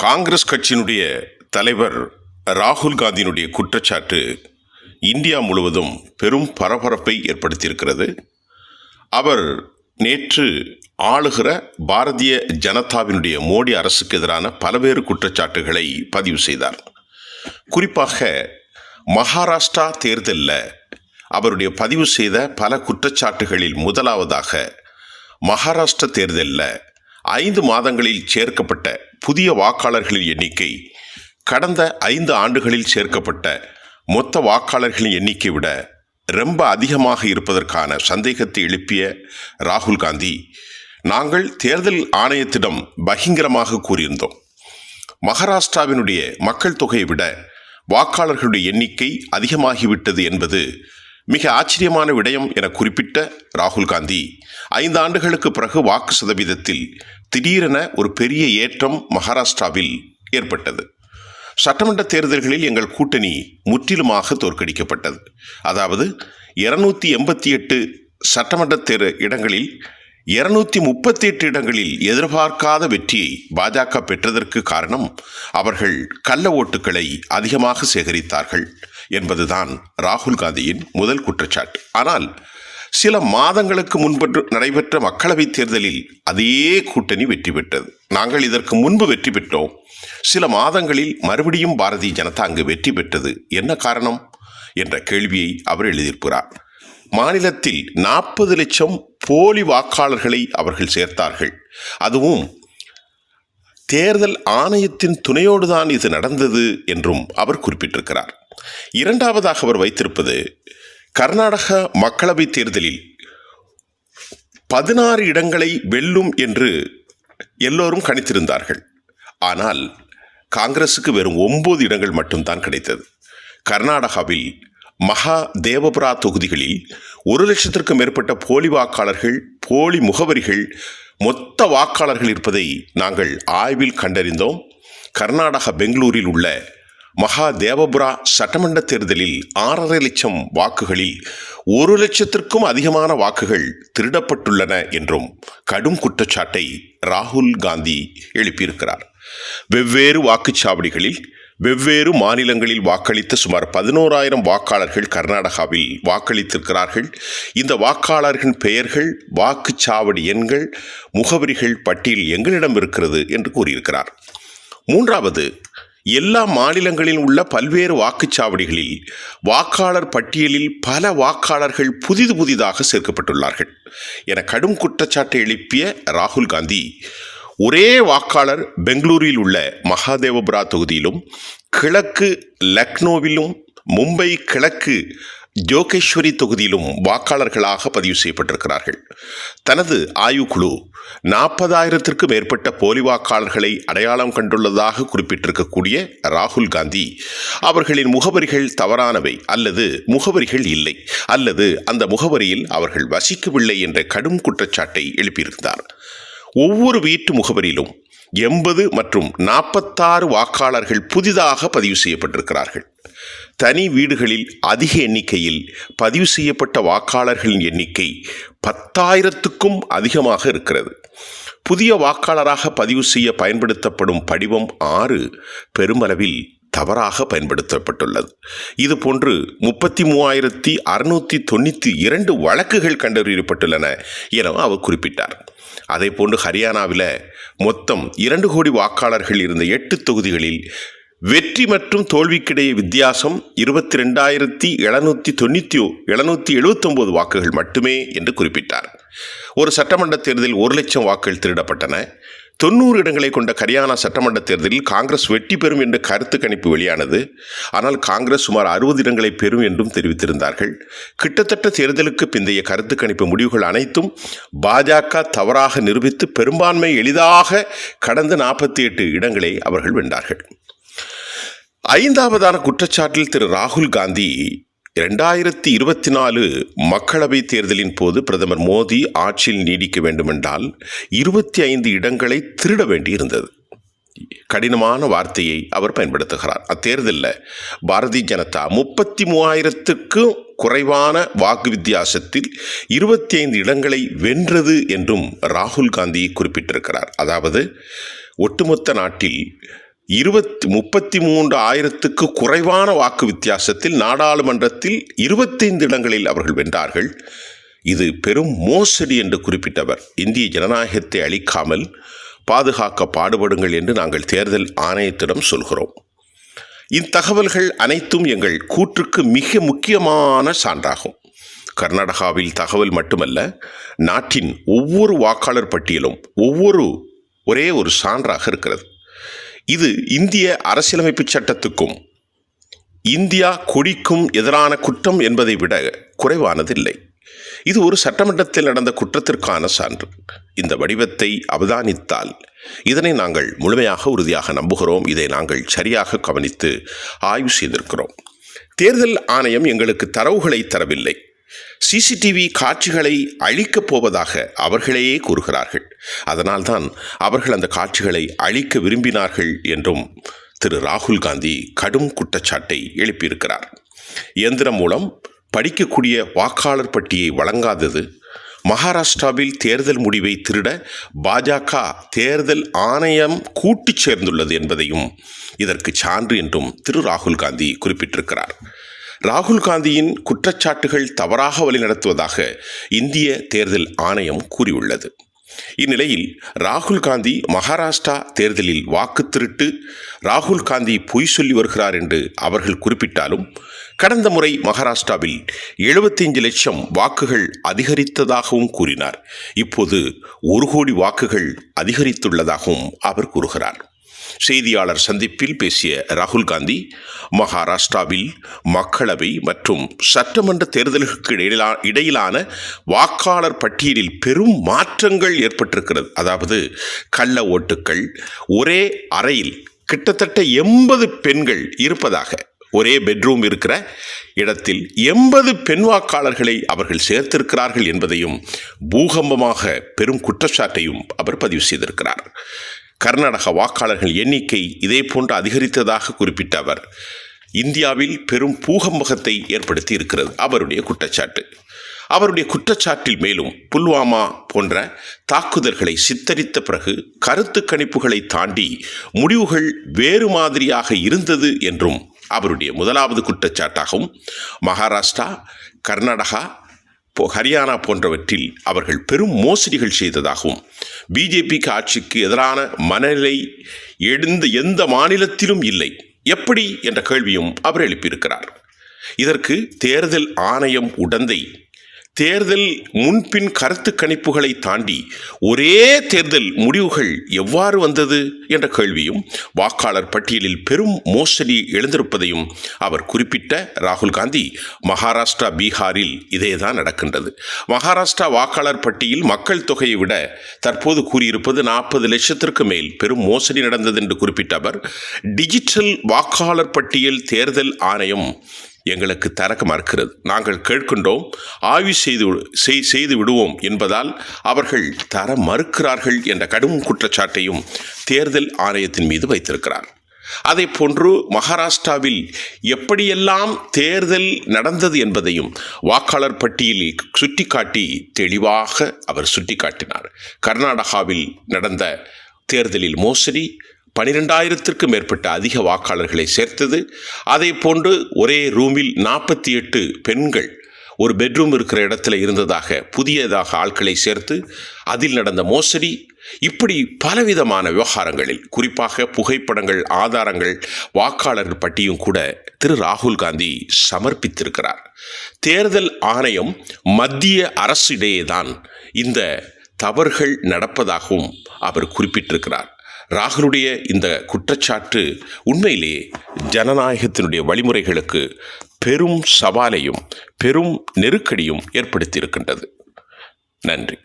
காங்கிரஸ் கட்சியினுடைய தலைவர் ராகுல் காந்தியினுடைய குற்றச்சாட்டு இந்தியா முழுவதும் பெரும் பரபரப்பை ஏற்படுத்தியிருக்கிறது. அவர் நேற்று ஆளுகிற பாரதிய ஜனதாவினுடைய மோடி அரசுக்கு எதிரான பல்வேறு குற்றச்சாட்டுகளை பதிவு செய்தார். குறிப்பாக மகாராஷ்டிரா தேர்தலில் அவருடைய பதிவு செய்த பல குற்றச்சாட்டுகளில் முதலாவதாக மகாராஷ்டிரா தேர்தலில் 5 மாதங்களில் சேர்க்கப்பட்ட புதிய வாக்காளர்களின் எண்ணிக்கை கடந்த 5 ஆண்டுகளில் சேர்க்கப்பட்ட மொத்த வாக்காளர்களின் எண்ணிக்கை விட ரொம்ப அதிகமாக இருப்பதற்கான சந்தேகத்தை எழுப்பிய ராகுல் காந்தி, நாங்கள் தேர்தல் ஆணையத்திடம் பகிரங்கமாக கூறியிருந்தோம், மகாராஷ்டிராவினுடைய மக்கள் தொகையை விட வாக்காளர்களுடைய எண்ணிக்கை அதிகமாகிவிட்டது என்பது மிக ஆச்சரியமான விடயம் என குறிப்பிட்ட ராகுல் காந்தி, 5 ஆண்டுகளுக்கு பிறகு வாக்கு சதவீதத்தில் திடீரென ஒரு பெரிய ஏற்றம் மகாராஷ்டிராவில் ஏற்பட்டது. சட்டமன்ற தேர்தல்களில் எங்கள் கூட்டணி முற்றிலுமாக தோற்கடிக்கப்பட்டது. அதாவது 288 சட்டமன்ற இடங்களில் 238 இடங்களில் எதிர்பார்க்காத வெற்றியை பாஜக பெற்றதற்கு காரணம் அவர்கள் கள்ள ஓட்டுக்களை அதிகமாக சேகரித்தார்கள் என்பதுதான் ராகுல் காந்தியின் முதல் குற்றச்சாட்டு. ஆனால் சில மாதங்களுக்கு முன்பு நடைபெற்ற மக்களவைத் தேர்தலில் அதே கூட்டணி வெற்றி பெற்றது. நாங்கள் இதற்கு முன்பு வெற்றி பெற்றோம், சில மாதங்களில் மறுபடியும் பாரதிய ஜனதா அங்கு வெற்றி பெற்றது, என்ன காரணம் என்ற கேள்வியை அவர் எழுதியிருக்கிறார். மாநிலத்தில் 40 லட்சம் போலி வாக்காளர்களை அவர்கள் சேர்த்தார்கள். அதுவும் தேர்தல் ஆணையத்தின் துணையோடுதான் இது நடந்தது என்றும் அவர் குறிப்பிட்டிருக்கிறார். இரண்டாவதாக அவர் வைத்திருப்பது, கர்நாடக மக்களவைத் தேர்தலில் 16 இடங்களை வெல்லும் என்று எல்லோரும் கணித்திருந்தார்கள். ஆனால் காங்கிரசுக்கு வெறும் 9 இடங்கள் மட்டும்தான் கிடைத்தது. கர்நாடகாவில் மகா தேவபுரா தொகுதிகளில் 1 லட்சத்திற்கும் மேற்பட்ட போலி வாக்காளர்கள், போலி முகவரிகள், மொத்த வாக்காளர்கள் இருப்பதை நாங்கள் ஆய்வில் கண்டறிந்தோம். கர்நாடகா பெங்களூரில் உள்ள மகா தேவபுரா சட்டமன்ற தேர்தலில் 6.5 லட்சம் வாக்குகளில் 1 லட்சத்திற்கும் அதிகமான வாக்குகள் திருடப்பட்டுள்ளன என்றும் கடும் குற்றச்சாட்டை ராகுல் காந்தி எழுப்பியிருக்கிறார். வெவ்வேறு வாக்குச்சாவடிகளில் வெவ்வேறு மாநிலங்களில் வாக்களித்த சுமார் 11,000 வாக்காளர்கள் கர்நாடகாவில் வாக்களித்திருக்கிறார்கள். இந்த வாக்காளர்களின் பெயர்கள், வாக்குச்சாவடி எண்கள், முகவரிகள் பட்டியல் எங்களிடம் இருக்கிறது என்று கூறியிருக்கிறார். மூன்றாவது, எல்லா மாநிலங்களில் உள்ள பல்வேறு வாக்குச்சாவடிகளில் வாக்காளர் பட்டியலில் பல வாக்காளர்கள் புதிதாக சேர்க்கப்பட்டுள்ளார்கள் என கடும் குற்றச்சாட்டை எழுப்பிய ராகுல் காந்தி, ஒரே வாக்காளர் பெங்களூரில் உள்ள மகாதேவபுரா தொகுதியிலும், கிழக்கு லக்னோவிலும், மும்பை கிழக்கு ஜோகேஸ்வரி தொகுதியிலும் வாக்காளர்களாக பதிவு செய்யப்பட்டிருக்கிறார்கள். தனது ஆய்வுக்குழு 40,000த்திற்கும் மேற்பட்ட போலி வாக்காளர்களை அடையாளம் கண்டுள்ளதாக குறிப்பிட்டிருக்கக்கூடிய ராகுல் காந்தி, அவர்களின் முகவரிகள் தவறானவை அல்லது முகவரிகள் இல்லை அல்லது அந்த முகவரியில் அவர்கள் வசிக்கவில்லை என்ற கடும் குற்றச்சாட்டை எழுப்பியிருந்தார். ஒவ்வொரு வீட்டு முகவரியிலும் 80 மற்றும் 46 வாக்காளர்கள் புதிதாக பதிவு செய்யப்பட்டிருக்கிறார்கள். தனி வீடுகளில் அதிக எண்ணிக்கையில் பதிவு செய்யப்பட்ட வாக்காளர்களின் எண்ணிக்கை 10,000க்கும் அதிகமாக இருக்கிறது. புதிய வாக்காளராக பதிவு செய்ய பயன்படுத்தப்படும் படிவம் 6 பெருமளவில் தவறாக பயன்படுத்தப்பட்டுள்ளது. இதுபோன்று 33,692 வழக்குகள் கண்டறியப்பட்டுள்ளன என அவர் குறிப்பிட்டார். அதே போன்று ஹரியானாவில் மொத்தம் 2 கோடி வாக்காளர்கள் இருந்த 8 தொகுதிகளில் வெற்றி மற்றும் தோல்விக்கிடையே வித்தியாசம் 22,779 வாக்குகள் மட்டுமே என்று குறிப்பிட்டார். ஒரு சட்டமன்ற தேர்தலில் 1 லட்சம் வாக்குகள் திருடப்பட்டன. 90 இடங்களை கொண்ட ஹரியானா சட்டமன்ற தேர்தலில் காங்கிரஸ் வெற்றி பெறும் என்ற கருத்து கணிப்பு வெளியானது. ஆனால் காங்கிரஸ் சுமார் 60 இடங்களை பெறும் என்றும் தெரிவித்திருந்தார்கள். கிட்டத்தட்ட தேர்தலுக்கு பிந்தைய கருத்து கணிப்பு முடிவுகள் அனைத்தும் பாஜக தவறாக நிரூபித்து பெரும்பான்மை எளிதாக கடந்த 48 இடங்களை அவர்கள் வென்றார்கள். 5வதான குற்றச்சாட்டில் திரு ராகுல் காந்தி, 2024 மக்களவை தேர்தலின் போது பிரதமர் மோடி ஆட்சியில் நீடிக்க வேண்டுமென்றால் 25 இடங்களை திருட வேண்டியிருந்தது. கடினமான வார்த்தையை அவர் பயன்படுத்துகிறார். அத்தேர்தலில் பாரதிய ஜனதா 33,000க்கும் குறைவான வாக்கு வித்தியாசத்தில் 25 இடங்களை வென்றது என்றும் ராகுல் காந்தி குறிப்பிட்டிருக்கிறார். அதாவது ஒட்டுமொத்த நாட்டில் 33,000க்கு குறைவான வாக்கு வித்தியாசத்தில் நாடாளுமன்றத்தில் 25 இடங்களில் அவர்கள் வென்றார்கள். இது பெரும் மோசடி என்று குறிப்பிட்டவர், இந்திய ஜனநாயகத்தை அளிக்காமல் பாதுகாக்க பாடுபடுங்கள் என்று நாங்கள் தேர்தல் ஆணையத்திடம் சொல்கிறோம். இத்தகவல்கள் அனைத்தும் எங்கள் கூற்றுக்கு மிக முக்கியமான சான்றாகும். கர்நாடகாவில் தகவல் மட்டுமல்ல, நாட்டின் ஒவ்வொரு வாக்காளர் பட்டியலும் ஒரே ஒரு சான்றாக இருக்கிறது. இது இந்திய அரசியலமைப்பு சட்டத்துக்கும் இந்தியா கொடிக்கும் எதிரான குற்றம் என்பதை விட குறைவானதில்லை. இது ஒரு சட்டமன்றத்தில் நடந்த குற்றத்திற்கான சான்று. இந்த வடிவத்தை அவதானித்தால் இதனை நாங்கள் முழுமையாக உறுதியாக நம்புகிறோம். இதை நாங்கள் சரியாக கவனித்து ஆய்வு செய்திருக்கிறோம். தேர்தல் ஆணையம் எங்களுக்கு தரவுகளை தரவில்லை. சிசிடிவி காட்சிகளை அழிக்கப் போவதாக அவர்களே கூறுகிறார்கள். அதனால்தான் அவர்கள் அந்த காட்சிகளை அழிக்க விரும்பினார்கள் என்றும் திரு ராகுல் காந்தி கடும் குற்றச்சாட்டை எழுப்பியிருக்கிறார். இயந்திரம் மூலம் படிக்கக்கூடிய வாக்காளர் பட்டியை வழங்காதது, மகாராஷ்டிராவில் தேர்தல் முடிவை திருட பாஜக தேர்தல் ஆணையம் கூட்டு சேர்ந்துள்ளது என்பதையும் இதற்கு சான்று என்றும் திரு ராகுல் காந்தி குறிப்பிட்டிருக்கிறார். ராகுல் காந்தியின் குற்றச்சாட்டுகள் தவறாக வழிநடத்துவதாக இந்திய தேர்தல் ஆணையம் கூறியுள்ளது. இந்நிலையில் ராகுல் காந்தி மகாராஷ்டிரா தேர்தலில் வாக்கு திருட்டு, ராகுல் காந்தி பொய் சொல்லி வருகிறார் என்று அவர்கள் குறிப்பிட்டாலும், கடந்த முறை மகாராஷ்டிராவில் 75 லட்சம் வாக்குகள் அதிகரித்ததாகவும் கூறினார். இப்போது 1 கோடி வாக்குகள் அதிகரித்துள்ளதாகவும் அவர் கூறுகிறார். செய்தியாளர் சந்திப்பில் பேசிய ராகுல் காந்தி, மகாராஷ்டிராவில் மக்களவை மற்றும் சட்டமன்ற தேர்தல்களுக்கு இடையிலான வாக்காளர் பட்டியலில் பெரும் மாற்றங்கள் ஏற்பட்டிருக்கிறது. அதாவது கள்ள ஓட்டுக்கள், ஒரே அறையில் கிட்டத்தட்ட 80 பெண்கள் இருப்பதாக, ஒரே பெட்ரூம் இருக்கிற இடத்தில் 80 பெண் வாக்காளர்களை அவர்கள் சேர்த்திருக்கிறார்கள் என்பதையும் பூகம்பமாக பெரும் குற்றச்சாட்டையும் அவர் பதிவு செய்திருக்கிறார். கர்நாடக வாக்காளர்கள் எண்ணிக்கை இதே போன்று அதிகரித்ததாக குறிப்பிட்ட அவர், இந்தியாவில் பெரும் பூகம்பகத்தை ஏற்படுத்தி இருக்கிறது அவருடைய குற்றச்சாட்டு. அவருடைய குற்றச்சாட்டில் மேலும் புல்வாமா போன்ற தாக்குதல்களை சித்தரித்த பிறகு கருத்து கணிப்புகளை தாண்டி முடிவுகள் வேறு மாதிரியாக இருந்தது என்றும் அவருடைய முதலாவது குற்றச்சாட்டாகவும், மகாராஷ்டிரா, கர்நாடகா, ஹரியானா போன்றவற்றில் அவர்கள் பெரும் மோசடிகள் செய்ததாகவும், பிஜேபிக்கு ஆட்சிக்கு எதிரான மனநிலை எந்த மாநிலத்திலும் இல்லை எப்படி என்ற கேள்வியும் அவர் எழுப்பியிருக்கிறார். இதற்கு தேர்தல் ஆணையம் உடந்தை. தேர்தல் முன்பின் கருத்து கணிப்புகளை தாண்டி ஒரே தேர்தல் முடிவுகள் எவ்வாறு வந்தது என்ற கேள்வியும், வாக்காளர் பட்டியலில் பெரும் மோசடி எழுந்திருப்பதையும் அவர் குறிப்பிட்ட ராகுல் காந்தி, மகாராஷ்டிரா, பீகாரில் இதேதான் நடக்கின்றது. மகாராஷ்டிரா வாக்காளர் பட்டியல் மக்கள் தொகையை விட தற்போது கூறியிருப்பது 40 லட்சத்திற்கு மேல் பெரும் மோசடி நடந்தது என்று குறிப்பிட்ட அவர், டிஜிட்டல் வாக்காளர் பட்டியல் தேர்தல் ஆணையம் எங்களுக்கு தரக்க மறுக்கிறது. நாங்கள் கேட்கின்றோம், ஆய்வு செய்து விடுவோம் என்பதால் அவர்கள் தர மறுக்கிறார்கள் என்ற கடும் குற்றச்சாட்டையும் தேர்தல் ஆணையத்தின் மீது வைத்திருக்கிறார். அதே போன்று மகாராஷ்டிராவில் எப்படியெல்லாம் தேர்தல் நடந்தது என்பதையும் வாக்காளர் பட்டியலில் சுட்டிக்காட்டி தெளிவாக அவர் சுட்டிக்காட்டினார். கர்நாடகாவில் நடந்த தேர்தலில் மோசடி, 12,000க்கும் மேற்பட்ட அதிக வாக்காளர்களை சேர்த்தது. அதே போன்று ஒரே ரூமில் 48 பெண்கள் ஒரு பெட்ரூம் இருக்கிற இடத்துல இருந்ததாக புதியதாக ஆட்களை சேர்த்து அதில் நடந்த மோசடி, இப்படி பலவிதமான விவகாரங்களில், குறிப்பாக புகைப்படங்கள், ஆதாரங்கள், வாக்காளர் பட்டியும் கூட திரு ராகுல் காந்தி சமர்ப்பித்திருக்கிறார். தேர்தல் ஆணையம் மத்திய அரசிடையேதான் இந்த தவறுகள் நடப்பதாகவும் அவர் குறிப்பிட்டிருக்கிறார். ராகுலுடைய இந்த குற்றச்சாட்டு உண்மையிலேயே ஜனநாயகத்தினுடைய வழிமுறைகளுக்கு பெரும் சவாலையும் பெரும் நெருக்கடியும் ஏற்படுத்தியிருக்கின்றது. நன்றி.